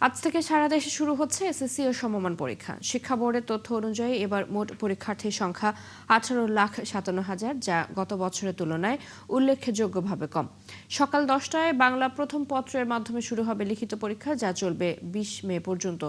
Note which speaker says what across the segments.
Speaker 1: আজ থেকে সারা দেশে শুরু হচ্ছে এসএসসি ও সমমান পরীক্ষা। শিক্ষা বোর্ডের তথ্য অনুযায়ী এবার মোট পরীক্ষার্থীর সংখ্যা 18,57,000, যা গত বছরের তুলনায় উল্লেখযোগ্যভাবে কম। সকাল 10টায় বাংলা প্রথম পত্রের মাধ্যমে শুরু হবে লিখিত পরীক্ষা, যা চলবে 20 মে পর্যন্ত।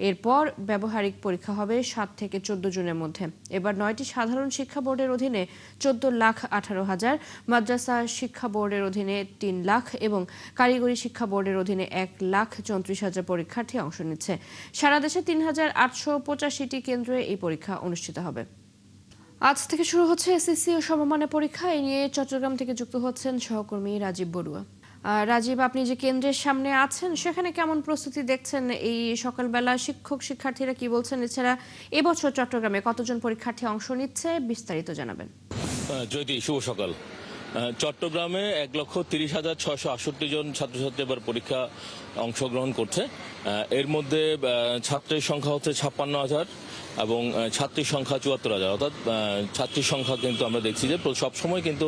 Speaker 1: এরপর ব্যবহারিক পরীক্ষা হবে 7 থেকে 14 জুনের মধ্যে। এবার 9টি সাধারণ শিক্ষা বোর্ডের অধীনে 14,18,000, মাদ্রাসা শিক্ষা বোর্ডের অধীনে 3 লাখ এবং কারিগরি শিক্ষা বোর্ডের অধীনে 1,34,000 পরীক্ষার্থী অংশ নিচ্ছে। সারা দেশে 3,885টি কেন্দ্রে এই পরীক্ষা অনুষ্ঠিত হবে। আজ থেকে শুরু হচ্ছে এসএসসি ও সমমানের পরীক্ষা। এই নিয়ে চট্টগ্রাম থেকে যুক্ত হচ্ছেন সহকর্মী রাজীব বড়ুয়া। রাজীব, আপনি যে কেন্দ্রের সামনে আছেন সেখানে কেমন প্রস্তুতি দেখছেন? এই সকালবেলা শিক্ষক শিক্ষার্থীরা কি বলছেন? এছাড়া এবছর চট্টগ্রামে কতজন পরীক্ষার্থী অংশ নিচ্ছে, বিস্তারিত জানাবেন।
Speaker 2: জ্যোতি, শুভ সকাল। চট্টগ্রামে 1,30,668 জন ছাত্রছাত্রী এবার পরীক্ষা অংশগ্রহণ করছে। এর মধ্যে ছাত্রের সংখ্যা হচ্ছে 56,000 এবং ছাত্রীর সংখ্যা 74,000। অর্থাৎ ছাত্রীর সংখ্যা কিন্তু আমরা দেখছি যে সবসময় কিন্তু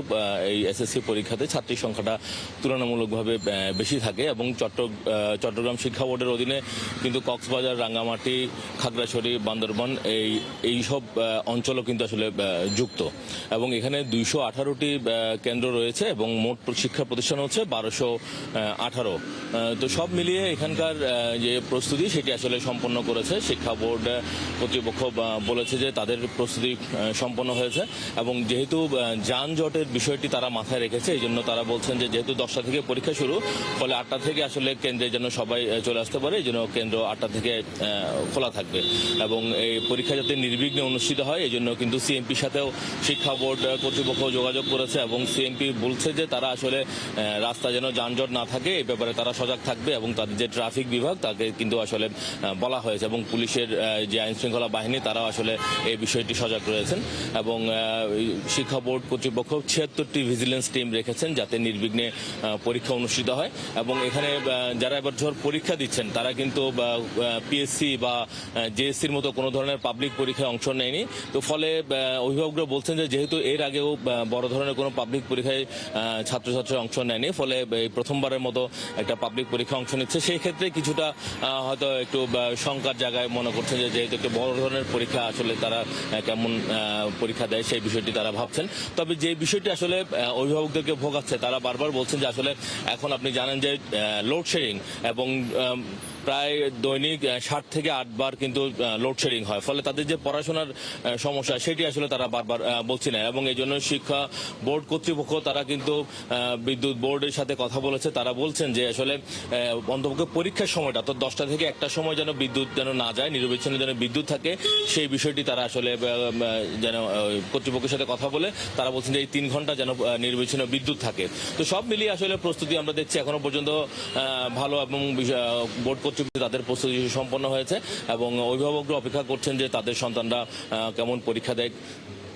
Speaker 2: এই এসএসসি পরীক্ষাতে ছাত্রীর সংখ্যাটা তুলনামূলকভাবে বেশি থাকে এবং চট্টগ্রাম শিক্ষা বোর্ডের অধীনে কিন্তু কক্সবাজার, রাঙ্গামাটি, খাগড়াছড়ি, বান্দরবান এই সব অঞ্চলও কিন্তু আসলে যুক্ত এবং এখানে 218টি কেন্দ্র রয়েছে এবং মোট শিক্ষা প্রতিষ্ঠান হচ্ছে 1218। তো সব মিলিয়ে এখানকার যে প্রস্তুতি সেটি আসলে সম্পন্ন করেছে শিক্ষা বোর্ড কর্তৃপক্ষ। বলেছে যে তাদের প্রস্তুতি সম্পন্ন হয়েছে এবং যেহেতু যানজটের বিষয়টি তারা মাথায় রেখেছে, এই জন্য তারা বলছেন যে যেহেতু 10টা থেকে পরীক্ষা শুরু, ফলে 8টা থেকে আসলে কেন্দ্রে যেন সবাই চলে আসতে পারে, এই জন্য কেন্দ্র 8টা থেকে খোলা থাকবে এবং এই পরীক্ষা যাতে নির্বিঘ্নে অনুষ্ঠিত হয় এই জন্য কিন্তু সিএমপির সাথেও শিক্ষা বোর্ড কর্তৃপক্ষ যোগাযোগ করেছে এবং সিএমপি বলছে যে তারা আসলে রাস্তা যেন যানজট না থাকে এই ব্যাপারে তারা সজাগ থাকবে এবং তাদের যে ট্রাফিক বিভাগ তাকে কিন্তু আসলে বলা হয়েছে এবং পুলিশের যে আইন শৃঙ্খলা বাহিনী তারাও আসলে এই বিষয়টি সজাগ রয়েছেন এবং শিক্ষা বোর্ড কর্তৃপক্ষ 76টি ভিজিলেন্স টিম রেখেছেন যাতে নির্বিঘ্নে পরীক্ষা অনুষ্ঠিত হয় এবং এখানে যারা এবার পরীক্ষা দিচ্ছেন তারা কিন্তু পিএসসি বা জেএসসির মতো কোনো ধরনের পাবলিক পরীক্ষায় অংশ নেয়নি। তো ফলে অভিভাবকরা বলছেন যে যেহেতু এর আগেও বড় ধরনের কোনো পাবলিক পরীক্ষায় ছাত্রছাত্রীরা অংশ নেয়নি, ফলে এই প্রথমবারের মতো একটা পাবলিক পরীক্ষা অংশ নিচ্ছে, সেই ক্ষেত্রে কিছুটা হয়তো একটু শঙ্কার জায়গায় মনে করছেন যে যেহেতু একটু বড় ধরনের পরীক্ষা আসলে তারা কেমন পরীক্ষা দেয় সেই বিষয়টি তারা ভাবছেন। তবে যে বিষয়টি আসলে অভিভাবকদেরকে ভোগাচ্ছে তারা বারবার বলছেন যে আসলে এখন আপনি জানেন যে লোডশেডিং এবং প্রায় দৈনিক 7 থেকে 8 বার কিন্তু লোডশেডিং হয়, ফলে তাদের যে পড়াশোনার সমস্যা সেটি আসলে তারা বারবার বলছে না এবং এই জন্য শিক্ষা বোর্ড কর্তৃপক্ষ তারা কিন্তু বিদ্যুৎ বোর্ডের সাথে কথা বলেছে। তারা বলছেন যে আসলে অন্তপক্ষে পরীক্ষার সময়টা তো 10টা থেকে 1টা সময় যেন বিদ্যুৎ যেন না যায়, নিরবিচ্ছিন্ন যেন বিদ্যুৎ থাকে, সেই বিষয়টি তারা আসলে যেন কর্তৃপক্ষের সাথে কথা বলে তারা বলছেন যে এই 3 ঘন্টা যেন নিরবিচ্ছিন্ন বিদ্যুৎ থাকে। তো সব মিলিয়ে আসলে প্রস্তুতি আমরা দেখছি এখনো পর্যন্ত ভালো এবং বোর্ড কর্তৃপক্ষ তাদের প্রস্তুতি সম্পন্ন হয়েছে এবং অভিভাবকরা অপেক্ষা করছেন যে তাদের সন্তানরা কেমন পরীক্ষা দেয়।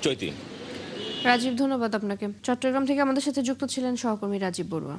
Speaker 2: চৈতি।
Speaker 1: রাজীব, ধন্যবাদ আপনাকে। চট্টগ্রাম থেকে আমাদের সাথে যুক্ত ছিলেন সহকর্মী রাজীব বড়ুয়া।